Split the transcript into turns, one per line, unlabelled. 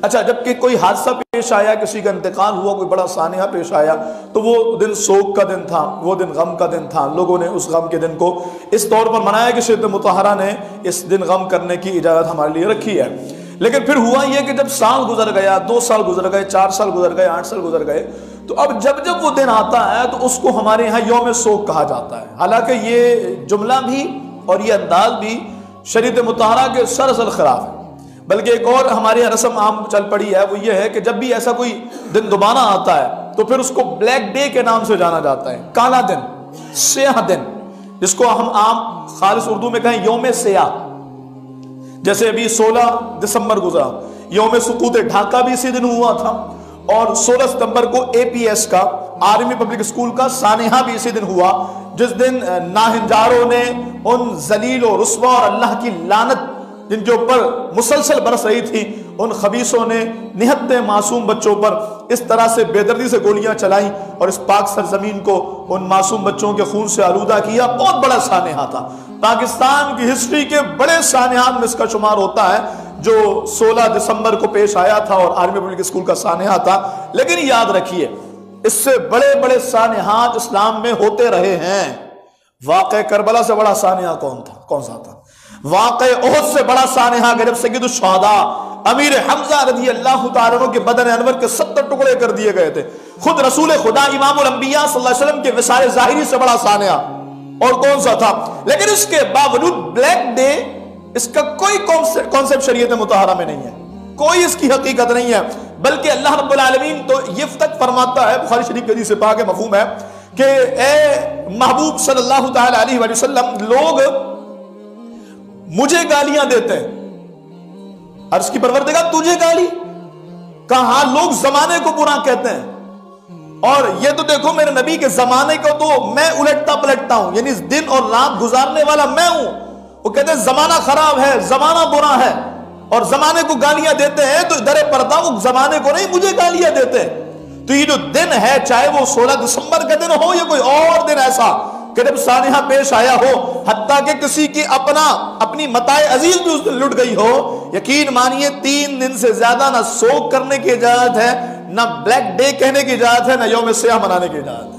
اچھا، جب کہ کوئی حادثہ پیش آیا، کسی کا انتقال ہوا، کوئی بڑا سانحہ پیش آیا، تو وہ دن سوگ کا دن تھا، وہ دن غم کا دن تھا. لوگوں نے اس غم کے دن کو اس طور پر منایا کہ شریعت مطہرہ نے اس دن غم کرنے کی اجازت ہمارے لیے رکھی ہے. لیکن پھر ہوا یہ کہ جب سال گزر گیا، 2 سال گزر گئے، 4 سال گزر گئے، 8 سال گزر گئے، تو اب جب وہ دن آتا ہے تو اس کو ہمارے ہاں یوم سوگ کہا جاتا ہے. حالانکہ یہ جملہ بھی اور یہ انداز بھی شریعت مطہرہ کے سراسر خلاف ہے. بلکہ ایک اور ہمارے یہاں رسم عام چل پڑی ہے، وہ یہ ہے کہ جب بھی ایسا کوئی دن دوبارہ آتا ہے تو پھر اس کو بلیک ڈے کے نام سے جانا جاتا ہے، کالا دن، سیاہ دن، جس کو ہم عام خالص اردو میں کہیں یوم سیاہ. جیسے ابھی 16 دسمبر گزرا، یوم سقوط ڈھاکہ بھی اسی دن ہوا تھا، اور 16 ستمبر کو APS کا، آرمی پبلک اسکول کا سانحہ بھی اسی دن ہوا، جس دن ناہنجاروں نے ان ذلیل و رسوا اور اللہ کی لعنت جن کے اوپر مسلسل برس رہی تھی، ان خبیثوں نے نہتے معصوم بچوں پر اس طرح سے بے دردی سے گولیاں چلائیں اور اس پاک سرزمین کو ان معصوم بچوں کے خون سے آلودہ کیا. بہت بڑا سانحہ تھا، پاکستان کی ہسٹری کے بڑے سانحات میں اس کا شمار ہوتا ہے، جو 16 دسمبر کو پیش آیا تھا اور آرمی پبلک اسکول کا سانحہ تھا. لیکن یاد رکھیے، اس سے بڑے بڑے سانحات اسلام میں ہوتے رہے ہیں. واقع کربلا سے بڑا سانحہ کون سا تھا؟ واقع احد سے بڑا سانحہ کہ جب سید الشہداء امیر حمزہ رضی اللہ تعالیٰ عنہ کے بدن انور کے 70 ٹکڑے کر دیے گئے تھے. خود رسول خدا امام الانبیاء صلی اللہ علیہ وسلم کے وصال ظاہری سے بڑا سانحہ اور کون سا تھا؟ لیکن اس کے باوجود بلیک ڈے، اس کا کوئی کانسیپٹ شریعت مطہرہ میں نہیں ہے، کوئی اس کی حقیقت نہیں ہے. بلکہ اللہ رب العالمین تو یہ تک فرماتا ہے، بخاری شریف کی حدیث پاک مفہوم ہے کہ اے محبوب صلی اللہ تعالی علیہ وآلہ وسلم، لوگ مجھے گالیاں دیتے ہیں. عرض کی پروردگار تجھے گالی؟ کہا لوگ زمانے کو برا کہتے ہیں، اور یہ تو دیکھو میرے نبی کے زمانے کو تو میں الٹتا پلٹتا ہوں، یعنی دن اور رات گزارنے والا میں ہوں. وہ کہتے ہیں زمانہ خراب ہے، زمانہ برا ہے، اور زمانے کو گالیاں دیتے ہیں تو در پردہ وہ زمانے کو نہیں، مجھے گالیاں دیتے ہیں. تو یہ جو دن ہے، چاہے وہ 16 دسمبر کا دن ہو یا کوئی اور دن ایسا کہ جب سانحہ پیش آیا ہو، حتیٰ کہ کسی کی اپنی متاع عزیز بھی اس دن لٹ گئی ہو، یقین مانیے 3 دن سے زیادہ نہ سوگ کرنے کی اجازت ہے، نہ بلیک ڈے کہنے کی اجازت ہے، نہ یوم سیاہ منانے کی اجازت ہے.